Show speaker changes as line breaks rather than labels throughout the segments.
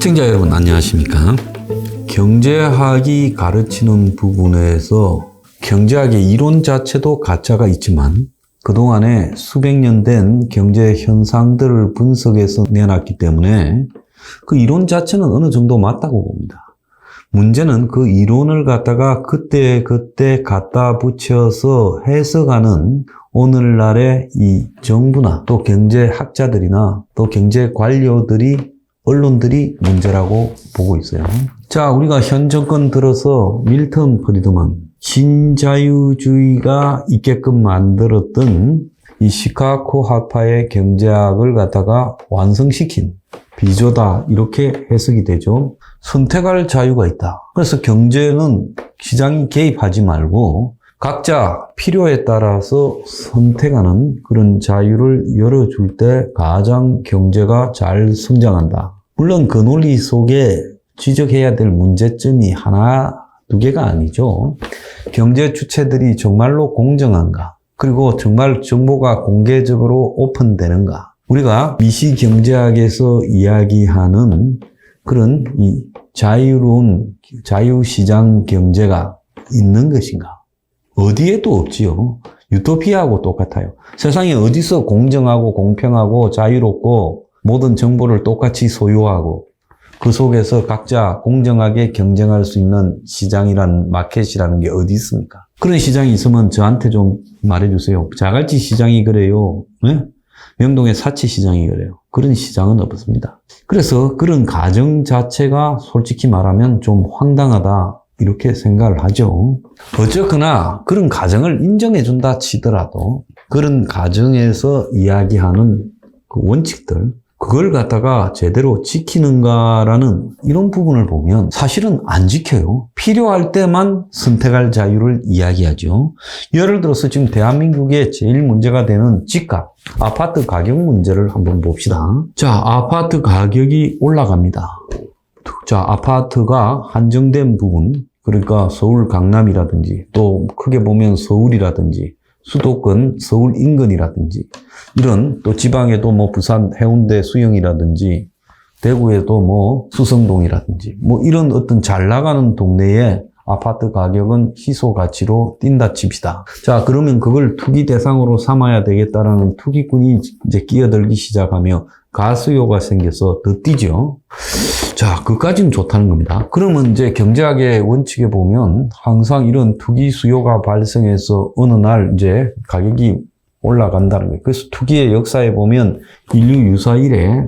시청자 여러분 안녕하십니까? 경제학이 가르치는 부분에서 경제학의 이론 자체도 가짜가 있지만 그동안에 수백 년 된 경제 현상들을 분석해서 내놨기 때문에 그 이론 자체는 어느 정도 맞다고 봅니다. 문제는 그 이론을 갖다가 그때 갖다 붙여서 해석하는 오늘날의 이 정부나 또 경제학자들이나 또 경제 관료들이 언론들이 문제라고 보고 있어요. 자, 우리가 현 정권 들어서 밀턴 프리드먼 신자유주의가 있게끔 만들었던 이 시카고 학파의 경제학을 갖다가 완성시킨 비조다 이렇게 해석이 되죠. 선택할 자유가 있다. 그래서 경제는 시장이 개입하지 말고 각자 필요에 따라서 선택하는 그런 자유를 열어줄 때 가장 경제가 잘 성장한다. 물론 그 논리 속에 지적해야 될 문제점이 하나, 두 개가 아니죠. 경제 주체들이 정말로 공정한가? 그리고 정말 정보가 공개적으로 오픈되는가? 우리가 미시경제학에서 이야기하는 그런 이 자유로운 자유시장 경제가 있는 것인가? 어디에도 없지요. 유토피아하고 똑같아요. 세상에 어디서 공정하고 공평하고 자유롭고 모든 정보를 똑같이 소유하고 그 속에서 각자 공정하게 경쟁할 수 있는 시장이란 마켓이라는 게 어디 있습니까? 그런 시장이 있으면 저한테 좀 말해주세요. 자갈치 시장이 그래요. 네? 명동의 사치 시장이 그래요. 그런 시장은 없습니다. 그래서 그런 가정 자체가 솔직히 말하면 좀 황당하다. 이렇게 생각을 하죠. 어쨌거나 그런 가정을 인정해준다 치더라도 그런 가정에서 이야기하는 그 원칙들 그걸 갖다가 제대로 지키는가라는 이런 부분을 보면 사실은 안 지켜요. 필요할 때만 선택할 자유를 이야기하죠. 예를 들어서 지금 대한민국의 제일 문제가 되는 집값, 아파트 가격 문제를 한번 봅시다. 자, 아파트 가격이 올라갑니다. 자, 아파트가 한정된 부분, 그러니까 서울 강남이라든지 또 크게 보면 서울이라든지 수도권 서울 인근이라든지 이런 또 지방에도 뭐 부산 해운대 수영이라든지 대구에도 뭐 수성동이라든지 뭐 이런 어떤 잘 나가는 동네에 아파트 가격은 희소 가치로 뛴다 칩시다. 자, 그러면 그걸 투기 대상으로 삼아야 되겠다라는 투기꾼이 이제 끼어들기 시작하며 가수요가 생겨서 더 뛰죠. 자, 그까지는 좋다는 겁니다. 그러면 이제 경제학의 원칙에 보면 항상 이런 투기 수요가 발생해서 어느 날 이제 가격이 올라간다는 거예요. 그래서 투기의 역사에 보면 인류 유사 이래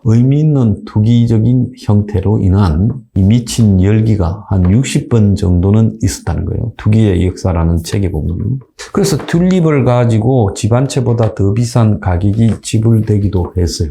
의미 있는 투기적인 형태로 인한 이 미친 열기가 한 60번 정도는 있었다는 거예요. 투기의 역사라는 책에 보면. 그래서 튤립을 가지고 집 한 채보다 더 비싼 가격이 지불되기도 했어요.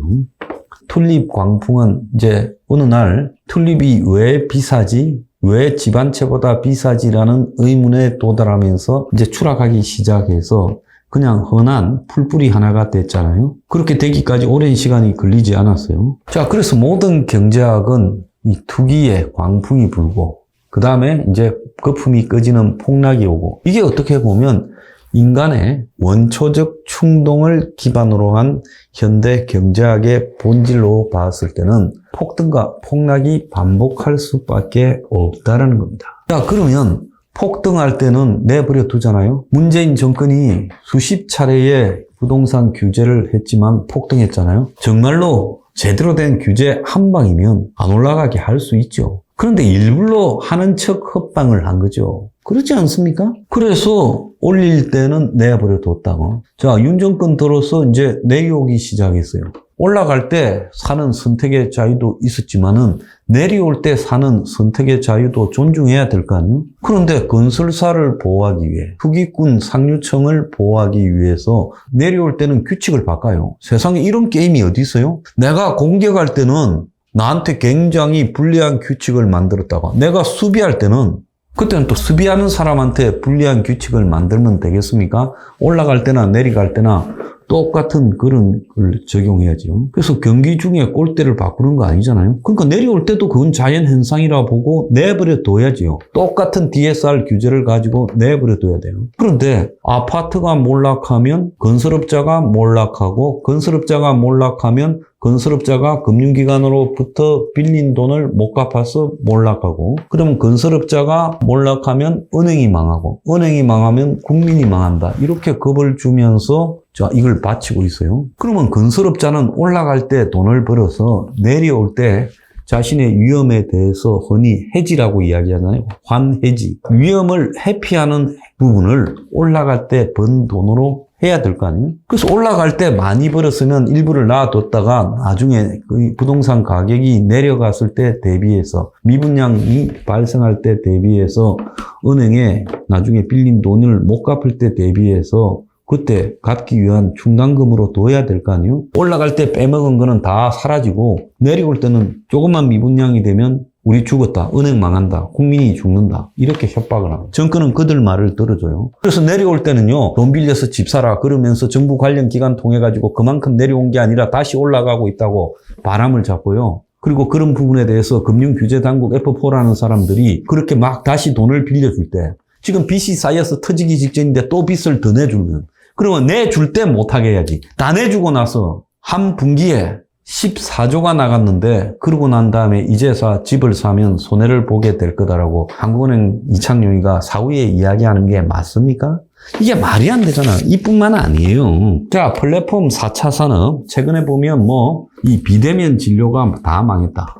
튤립 광풍은 이제 어느 날 튤립이 왜 비싸지? 왜 집 한 채보다 비싸지라는 의문에 도달하면서 이제 추락하기 시작해서 그냥 흔한 풀뿌리 하나가 됐잖아요. 그렇게 되기까지 오랜 시간이 걸리지 않았어요. 자, 그래서 모든 경제학은 이 투기에 광풍이 불고 그 다음에 이제 거품이 꺼지는 폭락이 오고 이게 어떻게 보면 인간의 원초적 충동을 기반으로 한 현대 경제학의 본질로 봤을 때는 폭등과 폭락이 반복할 수밖에 없다라는 겁니다. 자, 그러면 폭등할 때는 내버려 두잖아요. 문재인 정권이 수십 차례의 부동산 규제를 했지만 폭등했잖아요. 정말로 제대로 된 규제 한 방이면 안 올라가게 할 수 있죠. 그런데 일부러 하는 척 헛방을 한 거죠. 그렇지 않습니까? 그래서 올릴 때는 내버려 뒀다고. 자, 윤 정권 들어서 이제 내려오기 시작했어요. 올라갈 때 사는 선택의 자유도 있었지만은 내려올 때 사는 선택의 자유도 존중해야 될 거 아니에요? 그런데 건설사를 보호하기 위해 투기꾼 상류층을 보호하기 위해서 내려올 때는 규칙을 바꿔요. 세상에 이런 게임이 어디 있어요? 내가 공격할 때는 나한테 굉장히 불리한 규칙을 만들었다가 내가 수비할 때는 그때는 또 수비하는 사람한테 불리한 규칙을 만들면 되겠습니까? 올라갈 때나 내려갈 때나 똑같은 그런 걸 적용해야죠. 그래서 경기 중에 골대를 바꾸는 거 아니잖아요. 그러니까 내려올 때도 그건 자연 현상이라 보고 내버려 둬야지요. 똑같은 DSR 규제를 가지고 내버려 둬야 돼요. 그런데 아파트가 몰락하면 건설업자가 몰락하고 건설업자가 몰락하면 건설업자가 금융기관으로부터 빌린 돈을 못 갚아서 몰락하고, 그러면 건설업자가 몰락하면 은행이 망하고, 은행이 망하면 국민이 망한다. 이렇게 겁을 주면서 자, 이걸 바치고 있어요. 그러면 건설업자는 올라갈 때 돈을 벌어서 내려올 때 자신의 위험에 대해서 흔히 해지라고 이야기하잖아요. 환해지. 위험을 회피하는 부분을 올라갈 때 번 돈으로 해야 될 거 아니에요? 그래서 올라갈 때 많이 벌었으면 일부를 놔뒀다가 나중에 그 부동산 가격이 내려갔을 때 대비해서 미분양이 발생할 때 대비해서 은행에 나중에 빌린 돈을 못 갚을 때 대비해서 그때 갚기 위한 충당금으로 둬야 될 거 아니에요? 올라갈 때 빼먹은 거는 다 사라지고 내려올 때는 조금만 미분양이 되면 우리 죽었다, 은행 망한다, 국민이 죽는다 이렇게 협박을 합니다. 정권은 그들 말을 들어줘요. 그래서 내려올 때는요, 돈 빌려서 집 사라 그러면서 정부 관련 기관 통해 가지고 그만큼 내려온 게 아니라 다시 올라가고 있다고 바람을 잡고요. 그리고 그런 부분에 대해서 금융규제당국 F4라는 사람들이 그렇게 막 다시 돈을 빌려줄 때 지금 빚이 쌓여서 터지기 직전인데 또 빚을 더 내주면, 그러면 내줄 때 못하게 해야지. 다 내주고 나서 한 분기에 14조가 나갔는데 그러고 난 다음에 이제서 집을 사면 손해를 보게 될 거다라고 한국은행 이창용이가 사후에 이야기하는 게 맞습니까? 이게 말이 안 되잖아. 이뿐만 아니에요. 자, 플랫폼 4차 산업. 최근에 보면 이 비대면 진료가 다 망했다.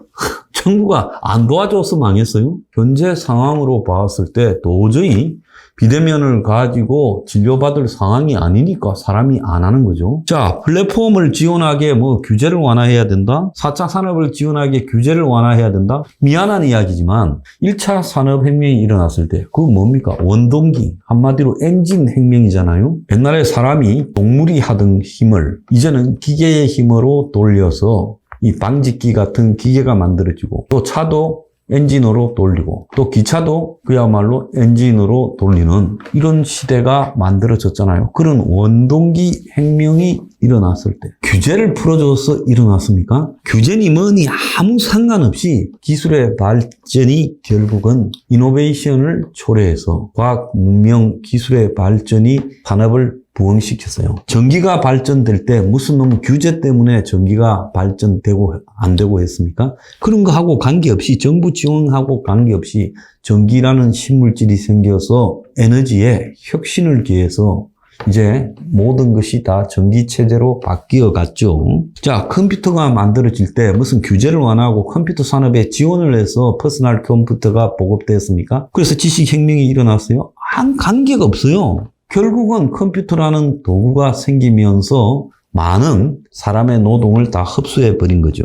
정부가 안 도와줘서 망했어요. 현재 상황으로 봤을 때 도저히 비대면을 가지고 진료받을 상황이 아니니까 사람이 안 하는 거죠. 자, 플랫폼을 지원하게 규제를 완화해야 된다? 4차 산업을 지원하게 규제를 완화해야 된다? 미안한 이야기지만 1차 산업혁명이 일어났을 때 그거 뭡니까? 원동기, 한마디로 엔진 혁명이잖아요. 옛날에 사람이 동물이 하던 힘을 이제는 기계의 힘으로 돌려서 이 방직기 같은 기계가 만들어지고, 또 차도 엔진으로 돌리고, 또 기차도 그야말로 엔진으로 돌리는 이런 시대가 만들어졌잖아요. 그런 원동기 혁명이 일어났을 때 규제를 풀어줘서 일어났습니까? 규제니 뭐니 아무 상관없이 기술의 발전이 결국은 이노베이션을 초래해서 과학, 문명, 기술의 발전이 산업을 부흥시켰어요. 전기가 발전될 때 무슨 놈 규제 때문에 전기가 발전되고 안 되고 했습니까? 그런 거 하고 관계없이, 정부 지원하고 관계없이 전기라는 신물질이 생겨서 에너지에 혁신을 기해서 이제 모든 것이 다 전기체제로 바뀌어 갔죠. 자, 컴퓨터가 만들어질 때 무슨 규제를 완화하고 컴퓨터 산업에 지원을 해서 퍼스널 컴퓨터가 보급되었습니까? 그래서 지식혁명이 일어났어요? 관계가 없어요. 결국은 컴퓨터라는 도구가 생기면서 많은 사람의 노동을 다 흡수해버린 거죠.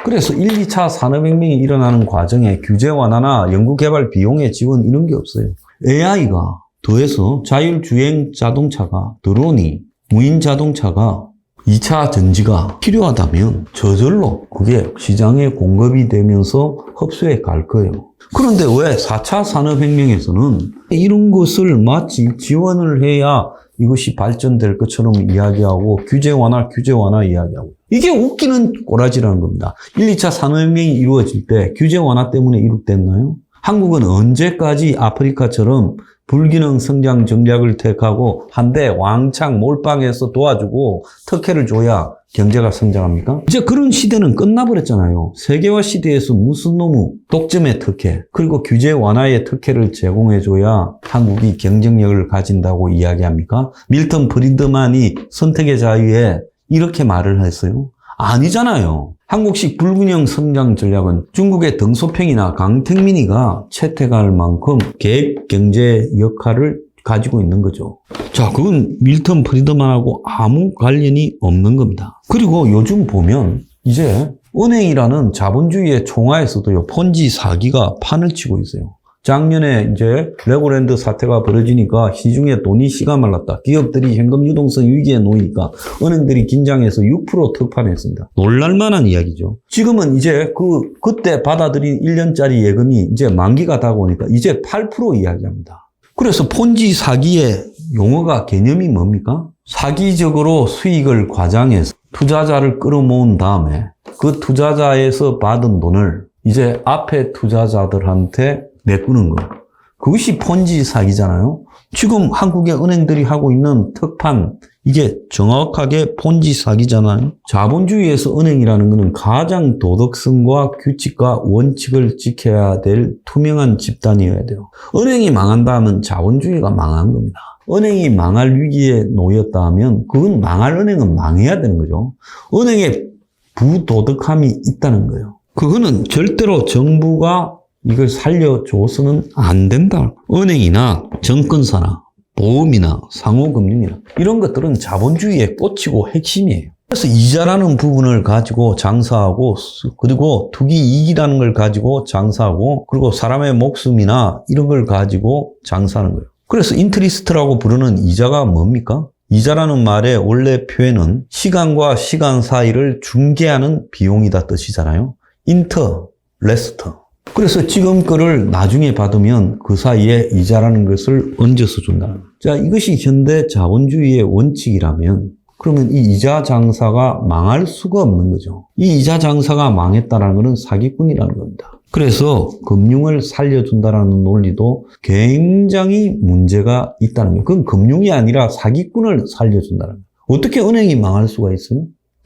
그래서 1, 2차 산업혁명이 일어나는 과정에 규제 완화나 연구개발 비용의 지원 이런 게 없어요. AI가 더해서 자율주행 자동차가, 드론이, 무인 자동차가, 2차 전지가 필요하다면 저절로 그게 시장에 공급이 되면서 흡수해 갈 거예요. 그런데 왜 4차 산업혁명에서는 이런 것을 마치 지원을 해야 이것이 발전될 것처럼 이야기하고 규제 완화 이야기하고, 이게 웃기는 꼬라지라는 겁니다. 1, 2차 산업혁명이 이루어질 때 규제 완화 때문에 이룩됐나요? 한국은 언제까지 아프리카처럼 불균형 성장 전략을 택하고 한데 왕창 몰빵해서 도와주고 특혜를 줘야 경제가 성장합니까? 이제 그런 시대는 끝나버렸잖아요. 세계화 시대에서 무슨 놈의 독점의 특혜, 그리고 규제 완화의 특혜를 제공해줘야 한국이 경쟁력을 가진다고 이야기합니까? 밀턴 프리드만이 선택의 자유에 이렇게 말을 했어요. 아니잖아요. 한국식 불균형 성장 전략은 중국의 덩소평이나 강택민이가 채택할 만큼 계획 경제 역할을 가지고 있는 거죠. 자, 그건 밀턴 프리드만하고 아무 관련이 없는 겁니다. 그리고 요즘 보면 이제 은행이라는 자본주의의 총화에서도요, 폰지 사기가 판을 치고 있어요. 작년에 이제 레고랜드 사태가 벌어지니까 시중에 돈이 씨가 말랐다. 기업들이 현금 유동성 위기에 놓이니까 은행들이 긴장해서 6% 특판했습니다. 놀랄만한 이야기죠. 지금은 이제 그때 받아들인 1년짜리 예금이 이제 만기가 다가오니까 이제 8% 이야기합니다. 그래서 폰지 사기에 용어가 개념이 뭡니까? 사기적으로 수익을 과장해서 투자자를 끌어모은 다음에 그 투자자에서 받은 돈을 이제 앞에 투자자들한테 내꾸는 거. 그것이 폰지 사기잖아요. 지금 한국의 은행들이 하고 있는 특판, 이게 정확하게 폰지 사기잖아요. 자본주의에서 은행이라는 것은 가장 도덕성과 규칙과 원칙을 지켜야 될 투명한 집단이어야 돼요. 은행이 망한다 하면 자본주의가 망한 겁니다. 은행이 망할 위기에 놓였다 하면 그건 망할 은행은 망해야 되는 거죠. 은행에 부도덕함이 있다는 거예요. 그거는 절대로 정부가 이걸 살려줘서는 안 된다. 은행이나 정권사나 보험이나 상호금융이나 이런 것들은 자본주의의 꽃이고 핵심이에요. 그래서 이자라는 부분을 가지고 장사하고 그리고 투기 이익이라는 걸 가지고 장사하고 그리고 사람의 목숨이나 이런 걸 가지고 장사하는 거예요. 그래서 인트리스트라고 부르는 이자가 뭡니까? 이자라는 말의 원래 표현은 시간과 시간 사이를 중개하는 비용이다 뜻이잖아요. 인터, 레스터. 그래서 지금 거를 나중에 받으면 그 사이에 이자라는 것을 얹어서 준다. 자, 이것이 현대 자본주의의 원칙이라면 그러면 이 이자 장사가 망할 수가 없는 거죠. 이 이자 장사가 망했다는 것은 사기꾼이라는 겁니다. 그래서 금융을 살려준다는 논리도 굉장히 문제가 있다는 거예요. 그건 금융이 아니라 사기꾼을 살려준다는 거예요. 어떻게 은행이 망할 수가 있어요?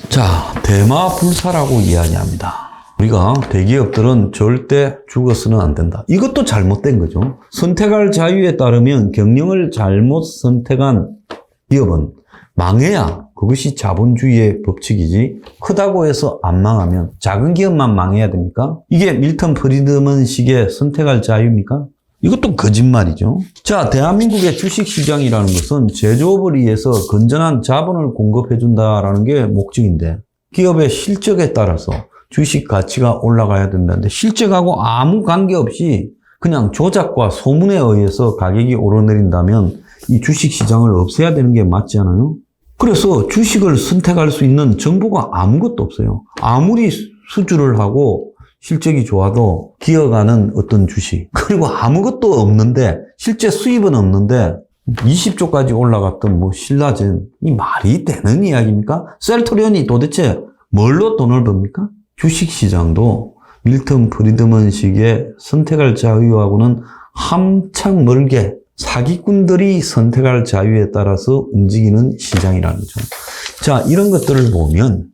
자, 대마불사라고 이야기합니다. 우리가 대기업들은 절대 죽어서는 안 된다. 이것도 잘못된 거죠. 선택할 자유에 따르면 경영을 잘못 선택한 기업은 망해야 그것이 자본주의의 법칙이지 크다고 해서 안 망하면 작은 기업만 망해야 됩니까? 이게 밀턴 프리드먼식의 선택할 자유입니까? 이것도 거짓말이죠. 자, 대한민국의 주식시장이라는 것은 제조업을 위해서 건전한 자본을 공급해준다라는 게 목적인데 기업의 실적에 따라서 주식 가치가 올라가야 된다는데 실적하고 아무 관계없이 그냥 조작과 소문에 의해서 가격이 오르내린다면 이 주식시장을 없애야 되는 게 맞지 않아요? 그래서 주식을 선택할 수 있는 정보가 아무것도 없어요. 아무리 수주를 하고 실적이 좋아도 기어가는 어떤 주식 그리고 아무것도 없는데 실제 수입은 없는데 20조까지 올라갔던 뭐 신라젠 이 말이 되는 이야기입니까? 셀트리온이 도대체 뭘로 돈을 법니까? 주식시장도 밀턴 프리드먼식의 선택할 자유하고는 한참 멀게 사기꾼들이 선택할 자유에 따라서 움직이는 시장이라는 거죠. 자, 이런 것들을 보면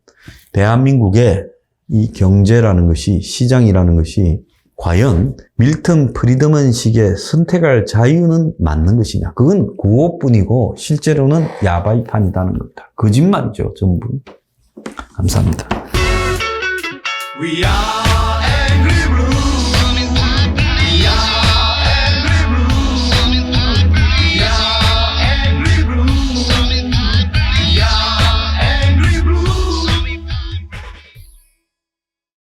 대한민국의 이 경제라는 것이 시장이라는 것이 과연 밀턴 프리드먼식의 선택할 자유는 맞는 것이냐. 그건 구호뿐이고 실제로는 야바이판이라는 겁니다. 거짓말이죠, 전부. 감사합니다.
We are